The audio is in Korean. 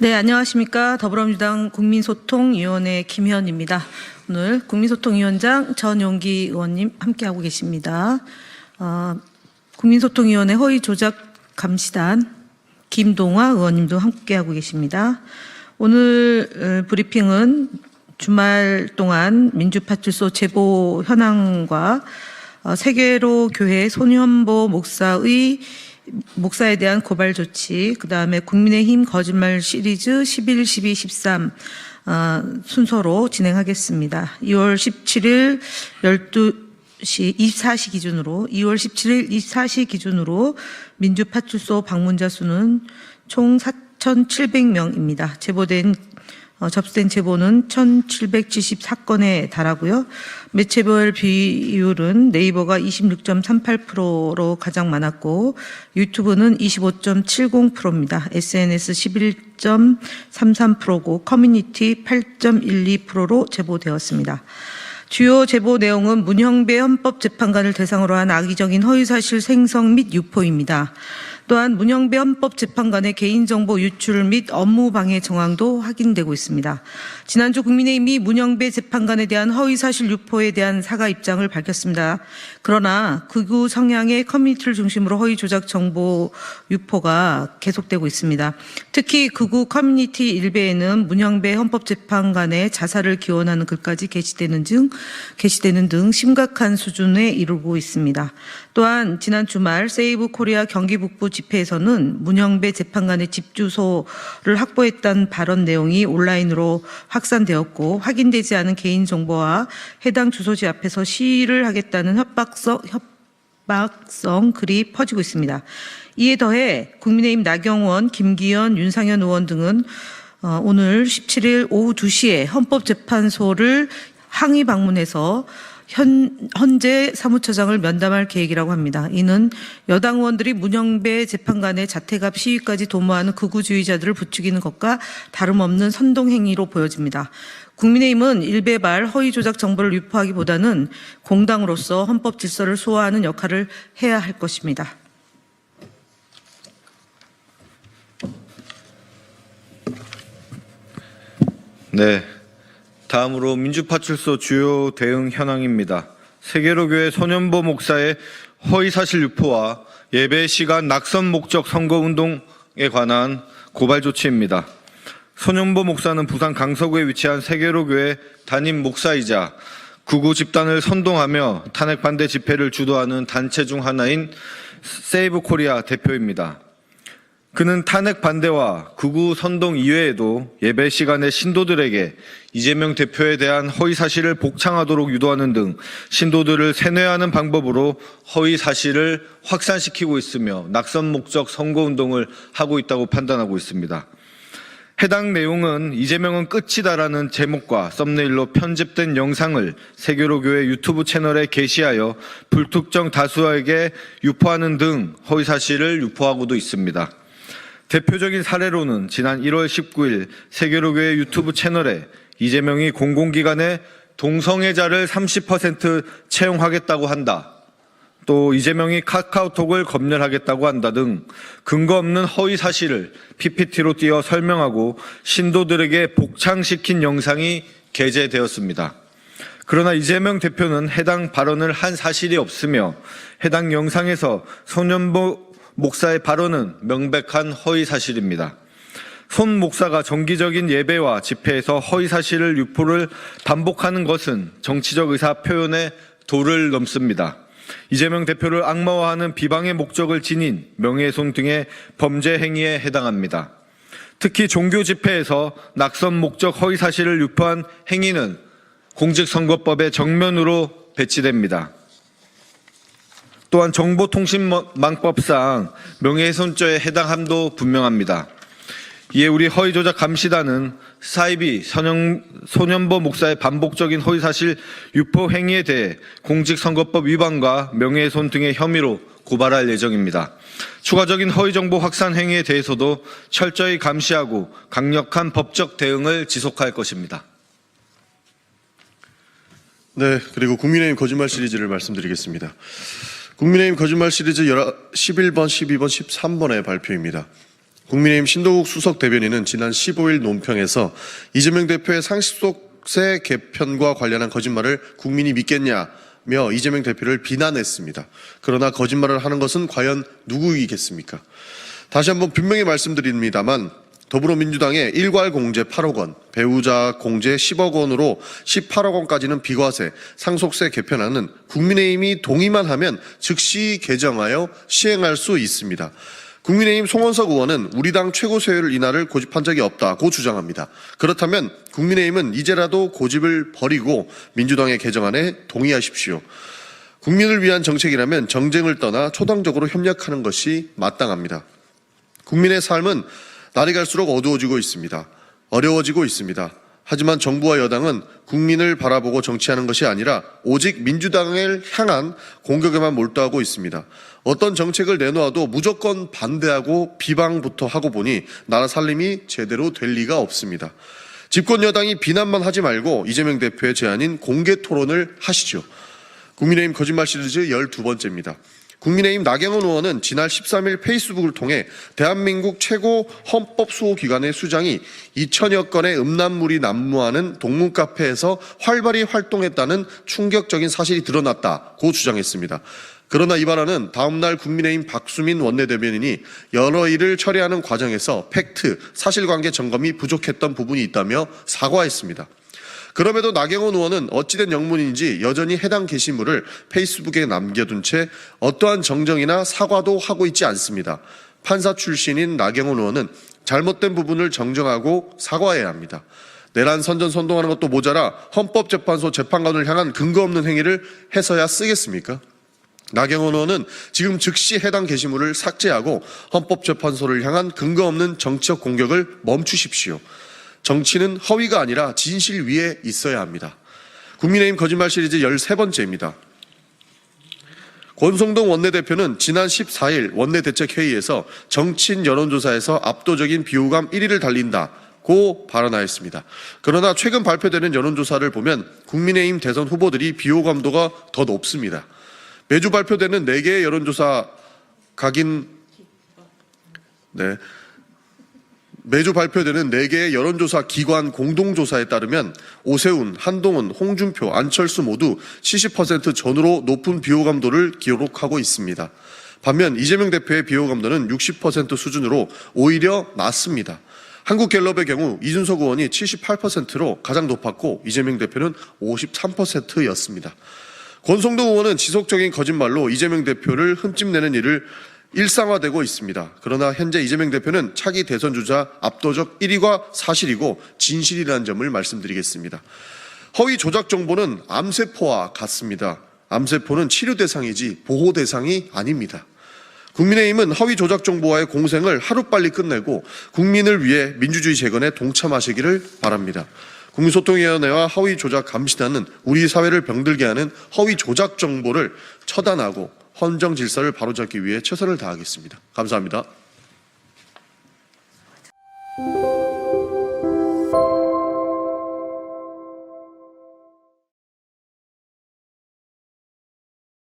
네, 안녕하십니까. 더불어민주당 국민소통위원회 김희연입니다. 오늘 국민소통위원장 전용기 의원님 함께하고 계십니다. 국민소통위원회 허위조작감시단 김동화 의원님도 함께하고 계십니다. 오늘 브리핑은 주말 동안 민주파출소 제보 현황과 세계로 교회 손현보 목사에 대한 고발 조치, 그 다음에 국민의힘 거짓말 시리즈 11, 12, 13 순서로 진행하겠습니다. 2월 17일 12시 24시 기준으로 2월 17일 24시 기준으로 민주파출소 방문자 수는 총 4,700명입니다. 접수된 제보는 1,774건에 달하고요. 매체별 비율은 네이버가 26.38%로 가장 많았고 유튜브는 25.70%입니다. SNS 11.33%고 커뮤니티 8.12%로 제보되었습니다. 주요 제보 내용은 문형배 헌법재판관을 대상으로 한 악의적인 허위사실 생성 및 유포입니다. 또한 문형배 헌법재판관의 개인정보 유출 및 업무방해 정황도 확인되고 있습니다. 지난주 국민의힘이 문형배 재판관에 대한 허위사실 유포에 대한 사과 입장을 밝혔습니다. 그러나 극우 성향의 커뮤니티를 중심으로 허위조작 정보 유포가 계속되고 있습니다. 특히 극우 커뮤니티 일베에는 문형배 헌법재판관의 자살을 기원하는 글까지 게시되는 등 심각한 수준에 이르고 있습니다. 또한 지난 주말 세이브 코리아 경기 북부 집회에서는 문형배 재판관의 집 주소를 확보했다는 발언 내용이 온라인으로 확산되었고 확인되지 않은 개인정보와 해당 주소지 앞에서 시위를 하겠다는 협박성 글이 퍼지고 있습니다. 이에 더해 국민의힘 나경원, 김기현, 윤상현 의원 등은 오늘 17일 오후 2시에 헌법재판소를 항의 방문해서 헌재 사무처장을 면담할 계획이라고 합니다. 이는 여당 의원들이 문형배 재판관의 자택 앞 시위까지 도모하는 극우주의자들을 부추기는 것과 다름없는 선동행위로 보여집니다. 국민의힘은 일베발 허위조작 정보를 유포하기보다는 공당으로서 헌법 질서를 수호하는 역할을 해야 할 것입니다. 네. 다음으로 민주파출소 주요 대응 현황입니다. 세계로교회 손현보 목사의 허위사실 유포와 예배 시간 낙선 목적 선거운동에 관한 고발 조치입니다. 손현보 목사는 부산 강서구에 위치한 세계로교회 담임 목사이자 극우 집단을 선동하며 탄핵 반대 집회를 주도하는 단체 중 하나인 세이브 코리아 대표입니다. 그는 탄핵 반대와 극우 선동 이외에도 예배 시간에 신도들에게 이재명 대표에 대한 허위 사실을 복창하도록 유도하는 등 신도들을 세뇌하는 방법으로 허위 사실을 확산시키고 있으며 낙선 목적 선거운동을 하고 있다고 판단하고 있습니다. 해당 내용은 이재명은 끝이다라는 제목과 썸네일로 편집된 영상을 세계로교회 유튜브 채널에 게시하여 불특정 다수에게 유포하는 등 허위 사실을 유포하고도 있습니다. 대표적인 사례로는 지난 1월 19일 세계로교회 유튜브 채널에 이재명이 공공기관에 동성애자를 30% 채용하겠다고 한다. 또 이재명이 카카오톡을 검열하겠다고 한다 등 근거 없는 허위 사실을 PPT로 띄어 설명하고 신도들에게 복창시킨 영상이 게재되었습니다. 그러나 이재명 대표는 해당 발언을 한 사실이 없으며 해당 영상에서 손현보 목사의 발언은 명백한 허위 사실입니다. 손 목사가 정기적인 예배와 집회에서 허위 사실을 유포를 반복하는 것은 정치적 의사 표현에 도를 넘습니다. 이재명 대표를 악마화하는 비방의 목적을 지닌 명예훼손 등의 범죄 행위에 해당합니다. 특히 종교 집회에서 낙선 목적 허위 사실을 유포한 행위는 공직선거법의 정면으로 배치됩니다. 또한 정보통신망법상 명예훼손죄에 해당함도 분명합니다. 이에 우리 허위조작 감시단은 사이비 손현보 목사의 반복적인 허위사실 유포 행위에 대해 공직선거법 위반과 명예훼손 등의 혐의로 고발할 예정입니다. 추가적인 허위정보 확산 행위에 대해서도 철저히 감시하고 강력한 법적 대응을 지속할 것입니다. 네, 그리고 국민의힘 거짓말 시리즈를 말씀드리겠습니다. 국민의힘 거짓말 시리즈 11번, 12번, 13번의 발표입니다. 국민의힘 신동욱 수석 대변인은 지난 15일 논평에서 이재명 대표의 상속세 개편과 관련한 거짓말을 국민이 믿겠냐며 이재명 대표를 비난했습니다. 그러나 거짓말을 하는 것은 과연 누구이겠습니까? 다시 한번 분명히 말씀드립니다만 더불어민주당의 일괄 공제 8억 원, 배우자 공제 10억 원으로 18억 원까지는 비과세, 상속세 개편안은 국민의힘이 동의만 하면 즉시 개정하여 시행할 수 있습니다. 국민의힘 송원석 의원은 우리 당 최고 세율 인하를 고집한 적이 없다고 주장합니다. 그렇다면 국민의힘은 이제라도 고집을 버리고 민주당의 개정안에 동의하십시오. 국민을 위한 정책이라면 정쟁을 떠나 초당적으로 협력하는 것이 마땅합니다. 국민의 삶은 날이 갈수록 어두워지고 있습니다. 어려워지고 있습니다. 하지만 정부와 여당은 국민을 바라보고 정치하는 것이 아니라 오직 민주당을 향한 공격에만 몰두하고 있습니다. 어떤 정책을 내놓아도 무조건 반대하고 비방부터 하고 보니 나라 살림이 제대로 될 리가 없습니다. 집권 여당이 비난만 하지 말고 이재명 대표의 제안인 공개 토론을 하시죠. 국민의힘 거짓말 시리즈 12번째입니다. 국민의힘 나경원 의원은 지난 13일 페이스북을 통해 대한민국 최고 헌법수호기관의 수장이 2천여 건의 음란물이 난무하는 동문카페에서 활발히 활동했다는 충격적인 사실이 드러났다고 주장했습니다. 그러나 이 발언은 다음날 국민의힘 박수민 원내대변인이 여러 일을 처리하는 과정에서 팩트, 사실관계 점검이 부족했던 부분이 있다며 사과했습니다. 그럼에도 나경원 의원은 어찌된 영문인지 여전히 해당 게시물을 페이스북에 남겨둔 채 어떠한 정정이나 사과도 하고 있지 않습니다. 판사 출신인 나경원 의원은 잘못된 부분을 정정하고 사과해야 합니다. 내란 선전선동하는 것도 모자라 헌법재판소 재판관을 향한 근거 없는 행위를 해서야 쓰겠습니까? 나경원 의원은 지금 즉시 해당 게시물을 삭제하고 헌법재판소를 향한 근거 없는 정치적 공격을 멈추십시오. 정치는 허위가 아니라 진실 위에 있어야 합니다. 국민의힘 거짓말 시리즈 13번째입니다. 권성동 원내대표는 지난 14일 원내대책회의에서 정치인 여론조사에서 압도적인 비호감 1위를 달린다고 발언하였습니다. 그러나 최근 발표되는 여론조사를 보면 국민의힘 대선 후보들이 비호감도가 더 높습니다. 매주 발표되는 4개의 여론조사 매주 발표되는 4개의 여론조사 기관 공동조사에 따르면 오세훈, 한동훈, 홍준표, 안철수 모두 70% 전후로 높은 비호감도를 기록하고 있습니다. 반면 이재명 대표의 비호감도는 60% 수준으로 오히려 낮습니다. 한국갤럽의 경우 이준석 의원이 78%로 가장 높았고 이재명 대표는 53%였습니다. 권성동 의원은 지속적인 거짓말로 이재명 대표를 흠집내는 일을 일상화되고 있습니다. 그러나 현재 이재명 대표는 차기 대선 주자 압도적 1위가 사실이고 진실이라는 점을 말씀드리겠습니다. 허위 조작 정보는 암세포와 같습니다. 암세포는 치료 대상이지 보호 대상이 아닙니다. 국민의힘은 허위 조작 정보와의 공생을 하루빨리 끝내고 국민을 위해 민주주의 재건에 동참하시기를 바랍니다. 국민소통위원회와 허위 조작 감시단은 우리 사회를 병들게 하는 허위 조작 정보를 처단하고 헌정 질서를 바로잡기 위해 최선을 다하겠습니다. 감사합니다.